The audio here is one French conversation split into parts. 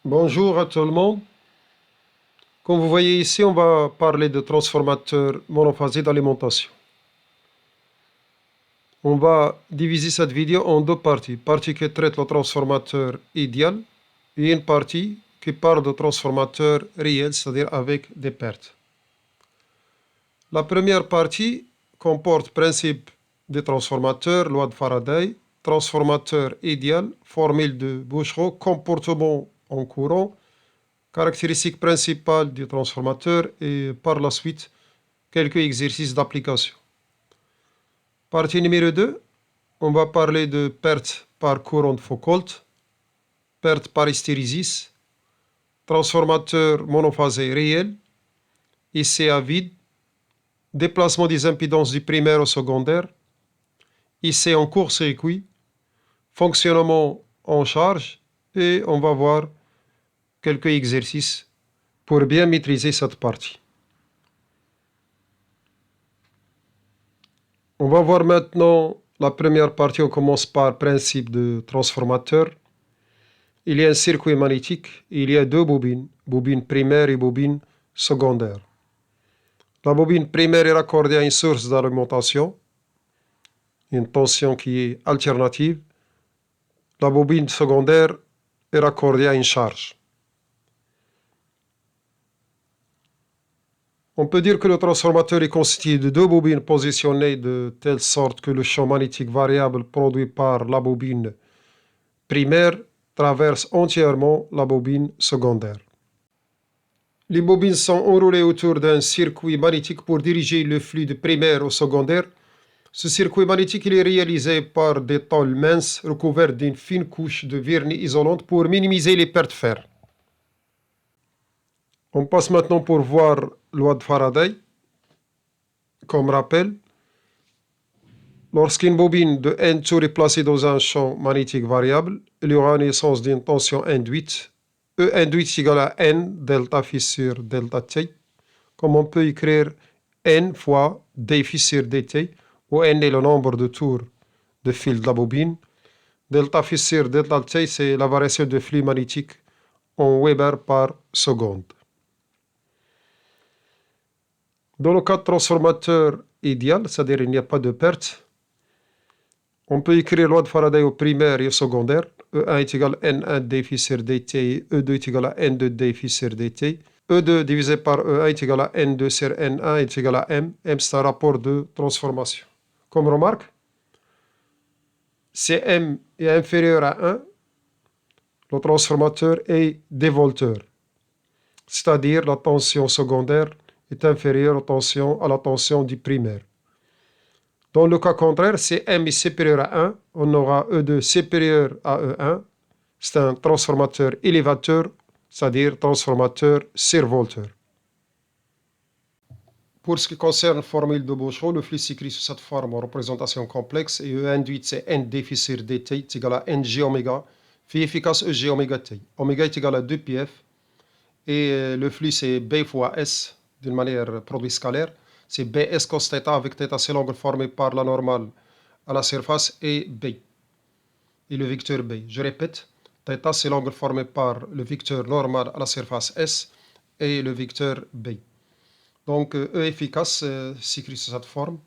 Bonjour à tout le monde. Comme vous voyez ici, on va parler de transformateur monophasé d'alimentation. On va diviser cette vidéo en deux parties. Partie qui traite le transformateur idéal et une partie qui parle de transformateur réel, c'est-à-dire avec des pertes. La première partie comporte principe des transformateurs, loi de Faraday, transformateur idéal, formule de Bouchereau, comportement en courant, caractéristiques principales du transformateur et par la suite quelques exercices d'application. Partie numéro 2, on va parler de perte par courant de Foucault, perte par hystérésis, transformateur monophasé réel, IC à vide, déplacement des impidances du primaire au secondaire, IC en court-circuit, fonctionnement en charge et on va voir quelques exercices pour bien maîtriser cette partie. On va voir maintenant la première partie. On commence par principe de transformateur. Il y a un circuit magnétique. Il y a deux bobines, bobine primaire et bobine secondaire. La bobine primaire est raccordée à une source d'alimentation, une tension qui est alternative. La bobine secondaire est raccordée à une charge. On peut dire que le transformateur est constitué de deux bobines positionnées de telle sorte que le champ magnétique variable produit par la bobine primaire traverse entièrement la bobine secondaire. Les bobines sont enroulées autour d'un circuit magnétique pour diriger le flux de primaire au secondaire. Ce circuit magnétique est réalisé par des tôles minces recouvertes d'une fine couche de vernis isolante pour minimiser les pertes de fer. On passe maintenant pour voir loi de Faraday. Comme rappel, lorsqu'une bobine de N tours est placée dans un champ magnétique variable, il y aura naissance d'une tension induite. E induite est égal à N delta phi sur delta T, comme on peut écrire N fois d phi sur dt, où N est le nombre de tours de fil de la bobine. Delta phi sur delta T, c'est la variation de flux magnétique en Weber par seconde. Dans le cas de transformateur idéal, c'est-à-dire il n'y a pas de perte, on peut écrire loi de Faraday au primaire et au secondaire. E1 est égal à N1 d phi sur dt et E2 est égal à N2 d phi sur dt. E2 divisé par E1 est égal à N2 sur N1 est égal à M. M, c'est un rapport de transformation. Comme remarque, si M est inférieur à 1, le transformateur est dévolteur, c'est-à-dire la tension secondaire est inférieure à la tension du primaire. Dans le cas contraire, si M est supérieur à 1, on aura E2 supérieur à E1. C'est un transformateur élévateur, c'est-à-dire transformateur survolteur. Pour ce qui concerne la formule de Bouchereau, le flux s'écrit sous cette forme en représentation complexe et E induite c'est N d phi sur dt est égal à Ng oméga, phi efficace Eg oméga t. Oméga est égal à 2πf et le flux c'est B fois S d'une manière produit scalaire. C'est Bs cos θ avec θ c'est l'angle formé par la normale à la surface et B. Et le vecteur B. Je répète, θ c'est l'angle formé par le vecteur normal à la surface S et le vecteur B. Donc E efficace s'écrit sous cette forme.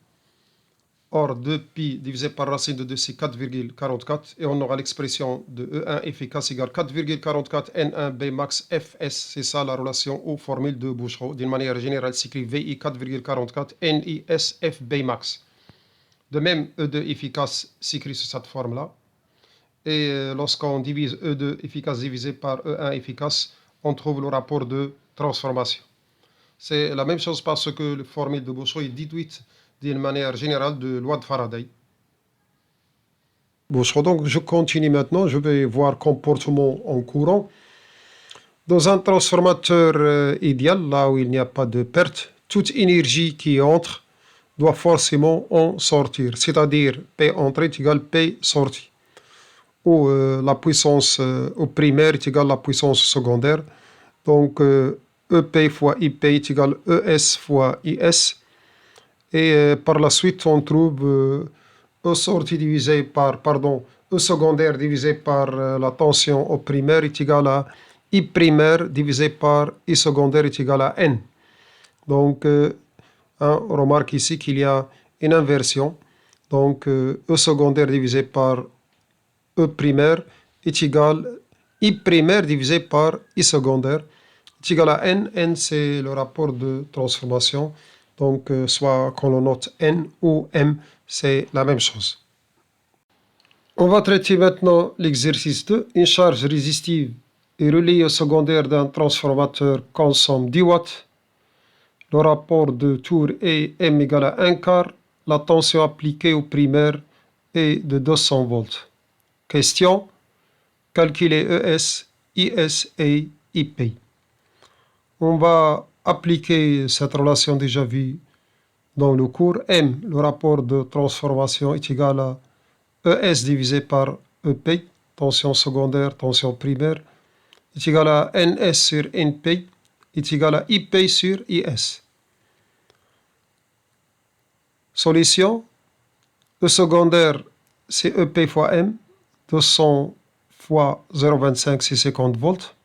Or 2π divisé par racine de 2 c'est 4,44 et on aura l'expression de E1 efficace égale 4,44 N1 B max Fs. C'est ça la relation aux formules de Bouchereau. D'une manière générale, s'écrit VI 4,44 NIS FB max. De même, E2 efficace s'écrit sous cette forme-là. Et lorsqu'on divise E2 efficace divisé par E1 efficace, on trouve le rapport de transformation. C'est la même chose parce que la formule de Bouchereau est déduite d'une manière générale de loi de Faraday. Bouchereau, donc je continue maintenant, je vais voir comportement en courant. Dans un transformateur idéal, là où il n'y a pas de perte, toute énergie qui entre doit forcément en sortir, c'est-à-dire P entrée est égal P sortie, où la puissance au primaire est égale à la puissance secondaire. Donc EP fois IP est égal ES fois IS. Et par la suite, on trouve E sortie divisé par, E secondaire divisé par la tension au primaire est égal à I primaire divisé par I secondaire est égal à N. Donc, on remarque ici qu'il y a une inversion. Donc, E secondaire divisé par E primaire est égal I primaire divisé par I secondaire est égal à N. N, c'est le rapport de transformation. Donc, soit qu'on le note N ou M, c'est la même chose. On va traiter maintenant l'exercice 2. Une charge résistive est reliée au secondaire d'un transformateur consomme 10 watts. Le rapport de tour est M égale à 1 quart. La tension appliquée au primaire est de 200 volts. Question: calculer ES, IS et IP. On va appliquer cette relation déjà vue dans le cours. M, le rapport de transformation, est égal à ES divisé par EP, tension secondaire, tension primaire, est égal à NS sur NP, est égal à IP sur IS. Solution: E secondaire, c'est EP fois M, 200 fois 0,25, c'est 50 volts.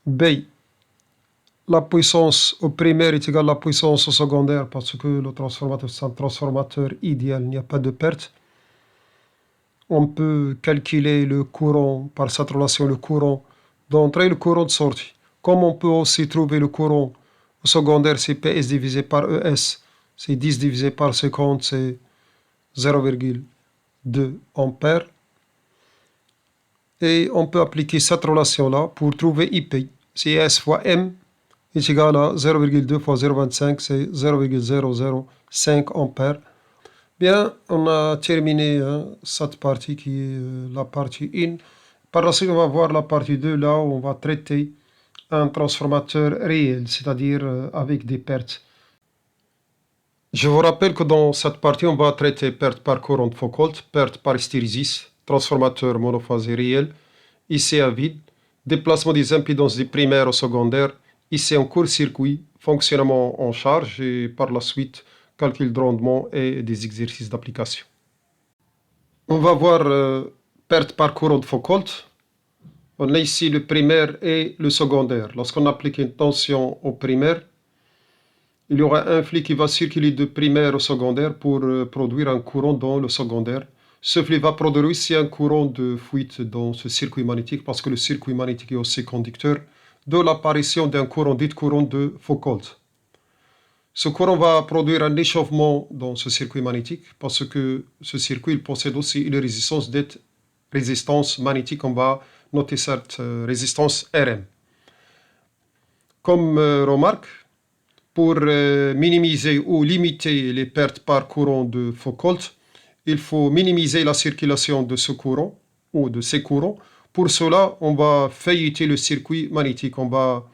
B, la puissance au primaire est égale à la puissance au secondaire parce que le transformateur, c'est un transformateur idéal, il n'y a pas de perte. On peut calculer le courant par cette relation, le courant d'entrée et le courant de sortie. Comme on peut aussi trouver le courant au secondaire, c'est PS divisé par ES, c'est 10 divisé par 50, c'est 0,2 ampères. Et on peut appliquer cette relation-là pour trouver IP. C'est S fois M est égal à 0,2 fois 0,25, c'est 0,005 ampères. Bien, on a terminé cette partie qui est la partie 1. Par la suite, on va voir la partie 2, là où on va traiter un transformateur réel, c'est-à-dire avec des pertes. Je vous rappelle que dans cette partie, on va traiter perte par courant de Foucault, perte par hystérésis, transformateur monophasé réel, IC à vide, déplacement des impidances des primaires au secondaire, IC en court-circuit, fonctionnement en charge et par la suite, calcul de rendement et des exercices d'application. On va voir perte par courant de Foucault. On a ici le primaire et le secondaire. Lorsqu'on applique une tension au primaire, il y aura un flux qui va circuler de primaire au secondaire pour produire un courant dans le secondaire. Ce flux va produire aussi un courant de fuite dans ce circuit magnétique parce que le circuit magnétique est aussi conducteur de l'apparition d'un courant dit courant de Foucault. Ce courant va produire un échauffement dans ce circuit magnétique parce que ce circuit possède aussi une résistance dite résistance magnétique. On va noter cette résistance Rm. Comme remarque, pour minimiser ou limiter les pertes par courant de Foucault, il faut minimiser la circulation de ce courant ou de ces courants. Pour cela, on va feuilleter le circuit magnétique. On va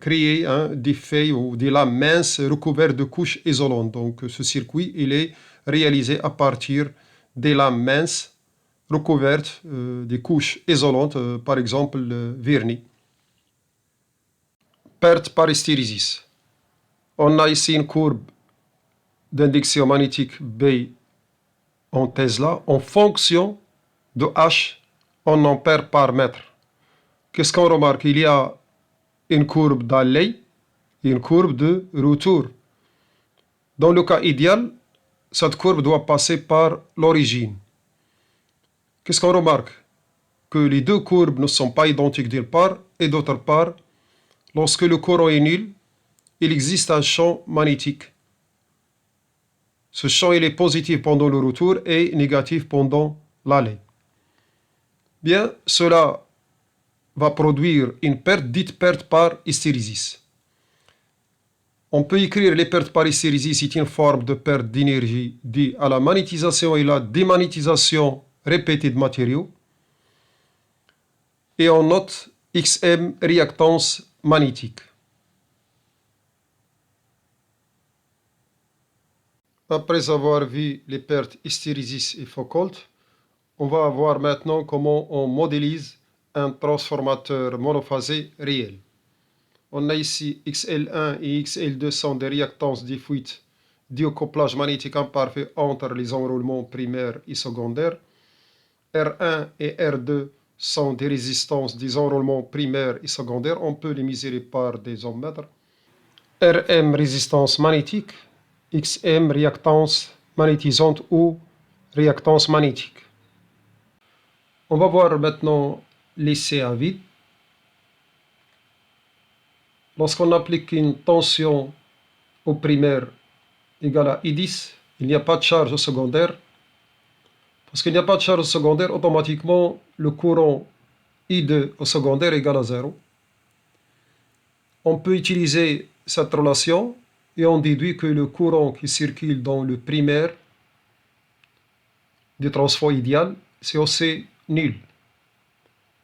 créer des feuilles ou des lames minces recouvertes de couches isolantes. Donc ce circuit, il est réalisé à partir des lames minces recouvertes des couches isolantes, par exemple vernis. Perte par hystérésis. On a ici une courbe d'induction magnétique B en Tesla en fonction de H en ampères par mètre. Qu'est-ce qu'on remarque? Il y a une courbe d'aller et une courbe de retour. Dans le cas idéal, cette courbe doit passer par l'origine. Qu'est-ce qu'on remarque? Que les deux courbes ne sont pas identiques d'une part, et d'autre part, lorsque le courant est nul, il existe un champ magnétique. Ce champ, il est positif pendant le retour et négatif pendant l'aller. Bien, cela va produire une perte dite perte par hystérésis. On peut écrire les pertes par hystérésis, c'est une forme de perte d'énergie due à la magnétisation et la démagnétisation répétée de matériaux. Et on note XM réactance magnétique. Après avoir vu les pertes hystérésis et Foucault, on va voir maintenant comment on modélise un transformateur monophasé réel. On a ici XL1 et XL2 sont des réactances de fuite dues au couplage magnétique imparfait entre les enroulements primaires et secondaires. R1 et R2 sont des résistances des enroulements primaires et secondaires. On peut les mesurer par des ohmmètres. Rm, résistance magnétique. Xm, réactance magnétisante ou réactance magnétique. On va voir maintenant les CA vide. Lorsqu'on applique une tension au primaire égale à I10, il n'y a pas de charge au secondaire. Parce qu'il n'y a pas de charge au secondaire, automatiquement, le courant I2 au secondaire égale à 0. On peut utiliser cette relation et on déduit que le courant qui circule dans le primaire du transfo idéal, c'est aussi nul.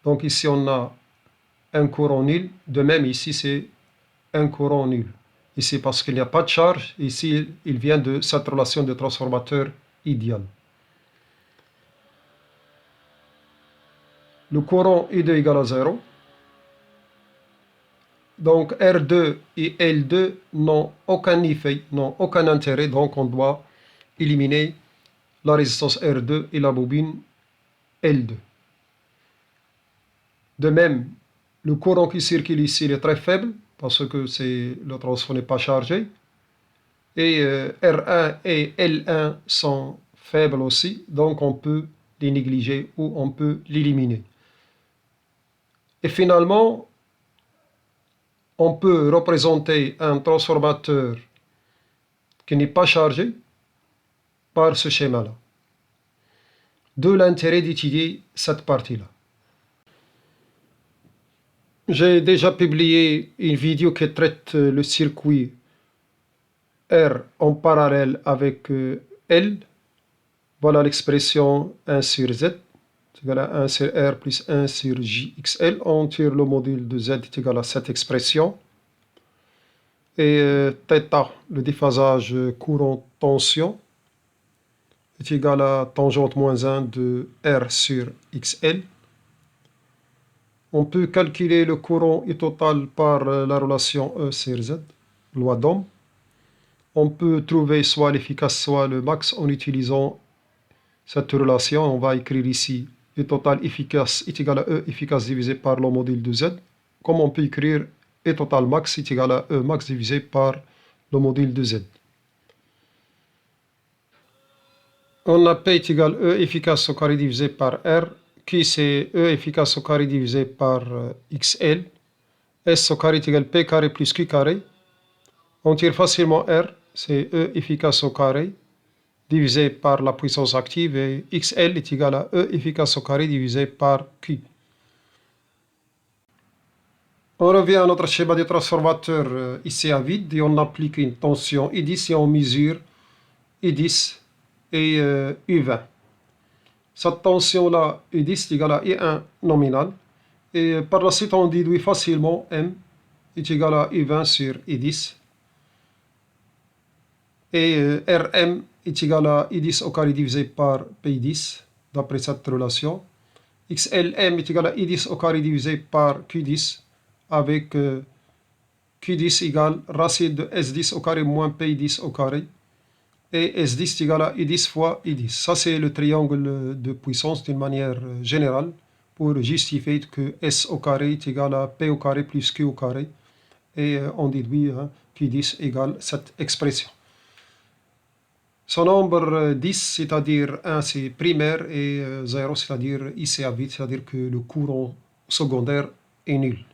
Donc ici, on a un courant nul. De même, ici, c'est un courant nul. Ici, parce qu'il n'y a pas de charge, ici, il vient de cette relation de transformateur idéal. Le courant I2 égale à 0. Donc R2 et L2 n'ont aucun effet, n'ont aucun intérêt, donc on doit éliminer la résistance R2 et la bobine L2. De même, le courant qui circule ici il est très faible, parce que le transfo n'est pas chargé. Et R1 et L1 sont faibles aussi, donc on peut les négliger ou on peut l'éliminer. Et finalement, on peut représenter un transformateur qui n'est pas chargé par ce schéma-là. D'où l'intérêt d'étudier cette partie-là. J'ai déjà publié une vidéo qui traite le circuit R en parallèle avec L. Voilà l'expression 1 sur Z est égal à 1 sur R plus 1 sur JXL. On tire le module de Z est égal à cette expression. Et θ, le déphasage courant-tension, est égal à tangente moins 1 de R sur XL. On peut calculer le courant I total par la relation E sur Z, loi d'Ohm. On peut trouver soit l'efficace, soit le max en utilisant cette relation. On va écrire ici E total efficace est égal à E efficace divisé par le module de Z. Comme on peut écrire E total max est égal à E max divisé par le module de Z. On a P est égal à E efficace au carré divisé par R. Q c'est E efficace au carré divisé par XL. S au carré est égal à P carré plus Q carré. On tire facilement R, c'est E efficace au carré divisé par la puissance active et XL est égal à E efficace au carré divisé par Q. On revient à notre schéma de transformateur ici à vide et on applique une tension I10 et on mesure I10 et U20. Cette tension-là, I10 est égale à I1 nominal. Et par la suite, on déduit facilement M est égal à I20 sur I10. Et Rm est égal à I10 au carré divisé par P10, d'après cette relation. XLM est égal à I10 au carré divisé par Q10, avec Q10 égale racine de S10 au carré moins P10 au carré. Et S10 est égal à I10 fois I10. Ça, c'est le triangle de puissance d'une manière générale pour justifier que S au carré est égal à P au carré plus Q au carré. Et on déduit Q10 égale cette expression. Son nombre 10, c'est-à-dire 1, c'est primaire, et 0, c'est-à-dire IC à vide, c'est-à-dire que le courant secondaire est nul.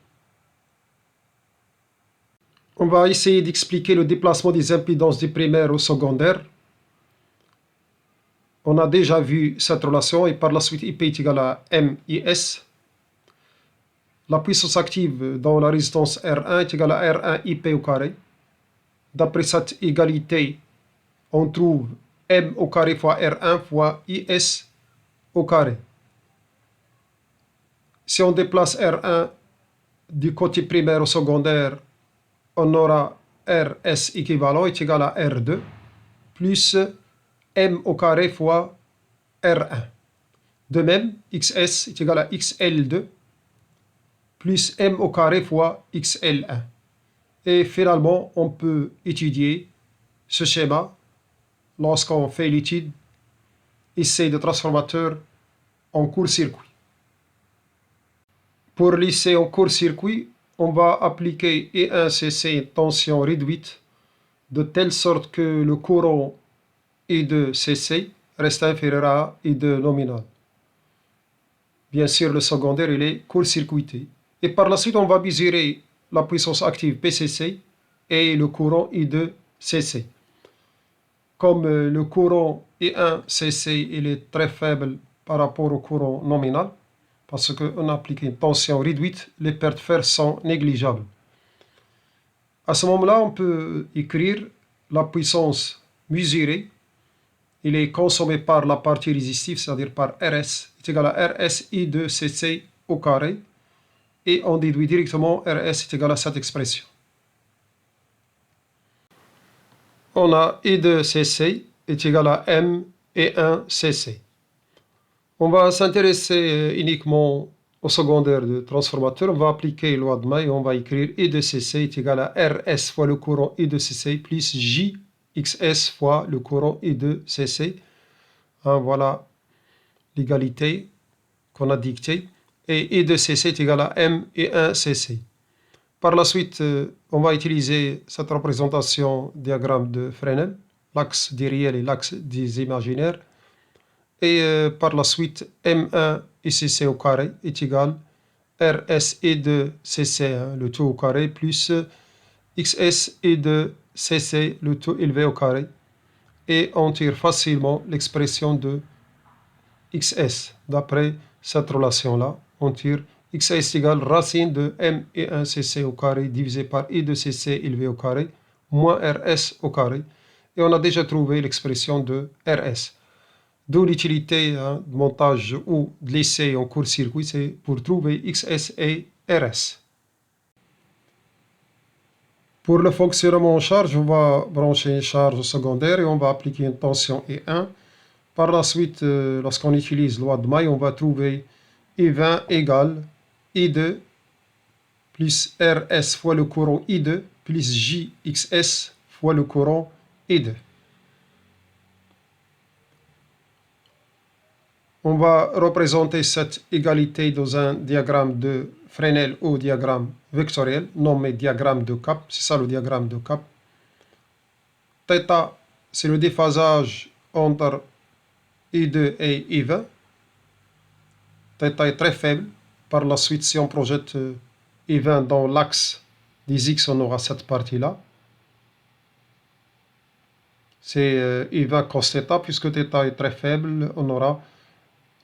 On va essayer d'expliquer le déplacement des impidances du primaire au secondaire. On a déjà vu cette relation et par la suite IP est égal à MIS. La puissance active dans la résistance R1 est égale à R1 IP au carré. D'après cette égalité, on trouve M au carré fois R1 fois IS au carré. Si on déplace R1 du côté primaire au secondaire, on aura RS équivalent est égal à R2 plus M au carré fois R1. De même, XS est égal à XL2 plus M au carré fois XL1. Et finalement, on peut étudier ce schéma lorsqu'on fait l'étude essai de transformateur en court-circuit. Pour lycée en court-circuit, on va appliquer I1CC tension réduite de telle sorte que le courant I2CC reste inférieur à I2 nominal. Bien sûr, le secondaire, il est court-circuité. Et par la suite, on va mesurer la puissance active PCC et le courant I2CC. Comme le courant I1CC il est très faible par rapport au courant nominal, parce qu'on applique une tension réduite, les pertes fer sont négligeables. À ce moment-là, on peut écrire la puissance mesurée. Il est consommé par la partie résistive, c'est-à-dire par RS, est égal à RSI2CC au carré. Et on déduit directement RS est égal à cette expression. On a I2CC est égal à M et 1CC. On va s'intéresser uniquement au secondaire de transformateur. On va appliquer la loi de May et on va écrire I2CC est égal à RS fois le courant I2CC plus JXS fois le courant I2CC. Voilà l'égalité qu'on a dictée. Et I2CC est égal à M et 1CC. Par la suite, on va utiliser cette représentation diagramme de Fresnel, l'axe des réels et l'axe des imaginaires. Et par la suite, M1 et CC au carré est égal à RS et 2 CC, le tout au carré, plus XS et 2 CC, le tout élevé au carré. Et on tire facilement l'expression de XS. D'après cette relation-là, on tire XS égale racine de M et 1 CC au carré divisé par I de CC élevé au carré, moins RS au carré. Et on a déjà trouvé l'expression de RS. D'où l'utilité de montage ou de l'essai en court-circuit, c'est pour trouver XS et RS. Pour le fonctionnement en charge, on va brancher une charge secondaire et on va appliquer une tension E1. Par la suite, lorsqu'on utilise la loi de May, on va trouver I20 égale I2 plus RS fois le courant I2 plus JXS fois le courant I2. On va représenter cette égalité dans un diagramme de Fresnel ou diagramme vectoriel, nommé diagramme de Cap. C'est ça le diagramme de Cap. Θ, c'est le déphasage entre I2 et I20. Θ est très faible. Par la suite, si on projette I20 dans l'axe des X, on aura cette partie-là. C'est I20 cos θ, puisque θ est très faible, on aura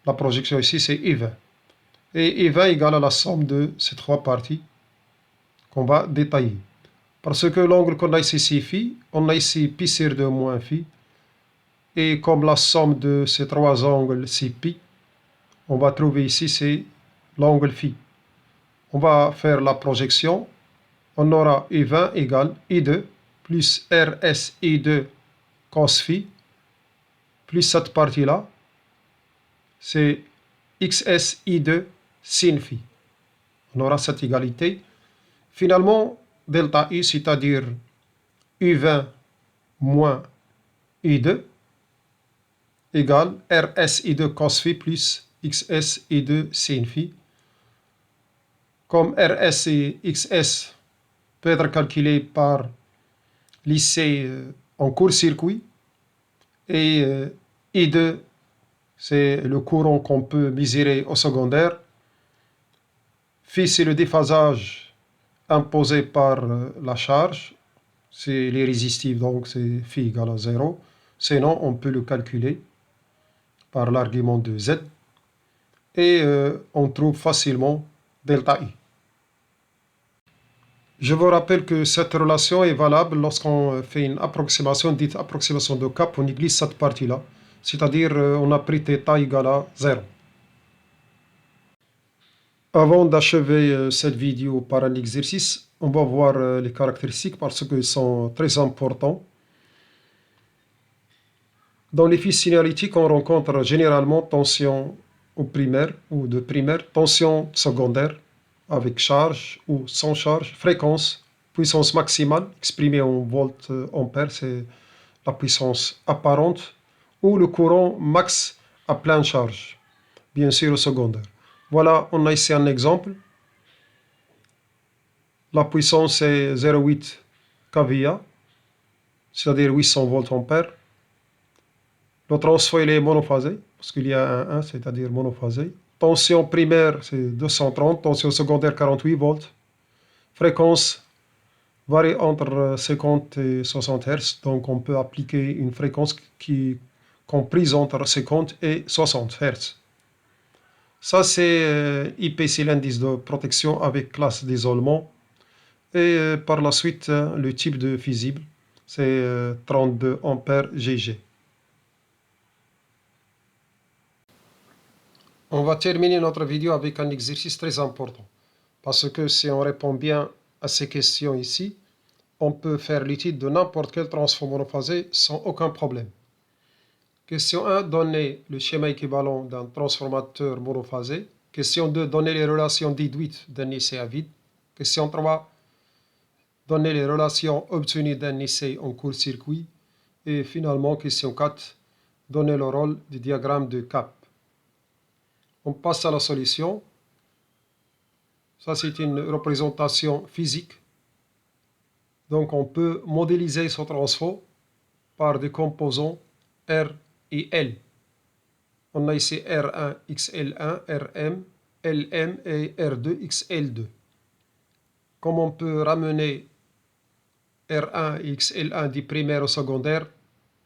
la projection ici, c'est I20. Et I20 égale à la somme de ces trois parties qu'on va détailler. Parce que l'angle qu'on a ici, c'est phi, on a ici pi sur 2 moins phi. Et comme la somme de ces trois angles, c'est pi, on va trouver ici, c'est l'angle phi. On va faire la projection. On aura I20 égale I2 plus RS I2 cos phi plus cette partie-là, c'est XS I2 sin phi. On aura cette égalité. Finalement, delta I, c'est-à-dire U20 moins I2, égale RS I2 cos phi plus XS I2 sin phi. Comme RS et XS peut être calculé par lycée en court-circuit, et I2, c'est le courant qu'on peut mesurer au secondaire. Phi, c'est le déphasage imposé par la charge. C'est les résistifs, donc c'est phi égale à 0. Sinon, on peut le calculer par l'argument de Z. Et on trouve facilement delta I. Je vous rappelle que cette relation est valable lorsqu'on fait une approximation, dite approximation de Cap, on néglige cette partie-là. C'est-à-dire, on a pris θ égale à 0. Avant d'achever cette vidéo par un exercice, on va voir les caractéristiques parce qu'ils sont très importants. Dans les fils signalétiques, on rencontre généralement tension au primaire ou de primaire, tension secondaire avec charge ou sans charge, fréquence, puissance maximale exprimée en volts ampères, c'est la puissance apparente, ou le courant max à pleine charge, bien sûr au secondaire. Voilà, on a ici un exemple. La puissance est 0,8 kVA, c'est-à-dire 800 volts ampères. Le transfo il est monophasé, parce qu'il y a un 1, c'est-à-dire monophasé. Tension primaire c'est 230, tension secondaire 48 volts. Fréquence varie entre 50 et 60 Hz, donc on peut appliquer une fréquence qui est comprise entre 50 et 60 Hz. Ça c'est IPC, l'indice de protection avec classe d'isolement. Et par la suite, le type de fusible, c'est 32 ampères GG. On va terminer notre vidéo avec un exercice très important. Parce que si on répond bien à ces questions ici, on peut faire l'étude de n'importe quel transfo monophasé sans aucun problème. Question 1, donner le schéma équivalent d'un transformateur monophasé. Question 2, donner les relations déduites d'un essai à vide. Question 3, donner les relations obtenues d'un essai en court-circuit. Et finalement, question 4, donner le rôle du diagramme de Kapp. On passe à la solution. Ça, c'est une représentation physique. Donc, on peut modéliser ce transfo par des composants R et L. On a ici R1, XL1, RM, LM et R2, XL2. Comme on peut ramener R1 et XL1 du primaire au secondaire,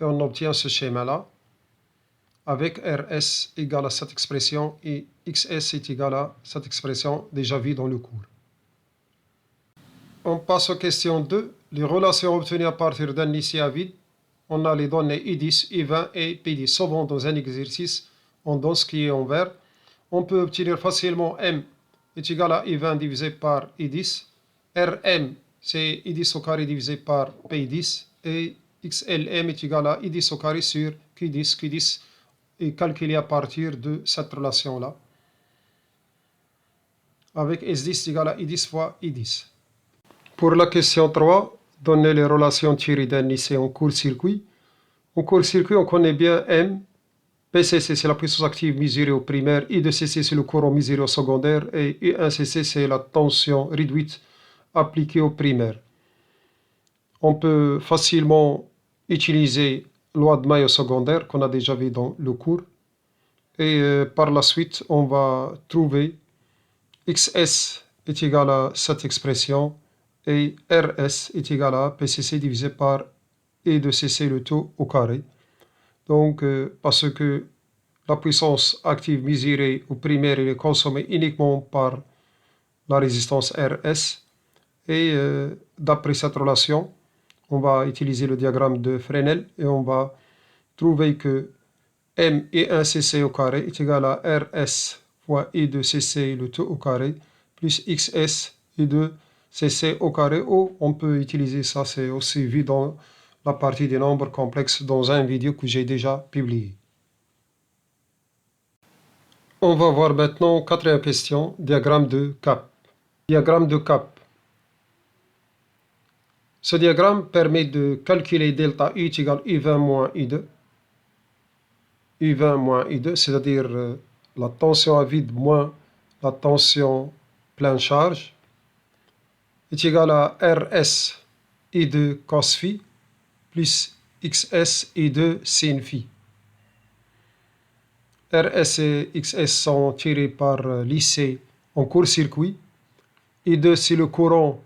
et on obtient ce schéma-là, avec RS égale à cette expression et XS est égal à cette expression déjà vue dans le cours. On passe aux questions 2. Les relations obtenues à partir d'un essai à vide. On a les données I10, I20 et P10. Souvent dans un exercice, on donne ce qui est en vert. On peut obtenir facilement M est égal à I20 divisé par I10. RM, c'est I10 au carré divisé par P10. Et XLM est égal à I10 au carré sur Q10. Q10 est calculé à partir de cette relation-là. Avec S10 égal à I10 fois I10. Pour la question 3, donner les relations tirées d'un essai en court-circuit. En court-circuit, on connaît bien M. PCC, c'est la puissance active mesurée au primaire. I2CC, c'est le courant mesuré au secondaire. Et I1CC, c'est la tension réduite appliquée au primaire. On peut facilement utiliser loi de Maille au secondaire, qu'on a déjà vu dans le cours. Et par la suite, on va trouver XS est égal à cette expression. Et RS est égal à PCC divisé par I2CC le tout au carré. Donc, parce que la puissance active mesurée au primaire elle est consommée uniquement par la résistance RS. Et d'après cette relation, on va utiliser le diagramme de Fresnel et on va trouver que M et 1CC au carré est égal à RS fois I2CC le tout au carré plus XS I2CC au carré, ou on peut utiliser ça, c'est aussi vu dans la partie des nombres complexes dans une vidéo que j'ai déjà publiée. On va voir maintenant quatrième question, diagramme de Kapp. Diagramme de Kapp. Ce diagramme permet de calculer delta U est égal à U20 moins U2. U20 moins U2, c'est-à-dire la tension à vide moins la tension pleine charge, est égal à RS I2 cos phi plus XS I2 sin phi. RS et XS sont tirés par l'IC en court-circuit. I2 c'est le courant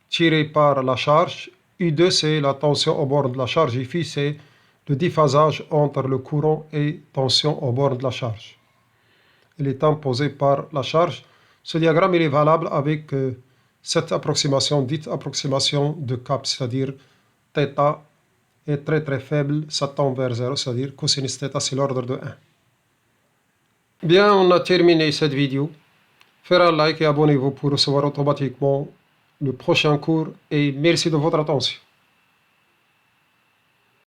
tiré par la charge. U2 c'est la tension au bord de la charge et phi c'est le déphasage entre le courant et tension au bord de la charge. Il est imposé par la charge. Ce diagramme il est valable avec cette approximation, dite approximation de Kapp, c'est-à-dire θ est très très faible, ça tend vers 0, c'est-à-dire cosinus θ c'est l'ordre de 1. Bien, on a terminé cette vidéo. Faites un like et abonnez-vous pour recevoir automatiquement le prochain cours et merci de votre attention.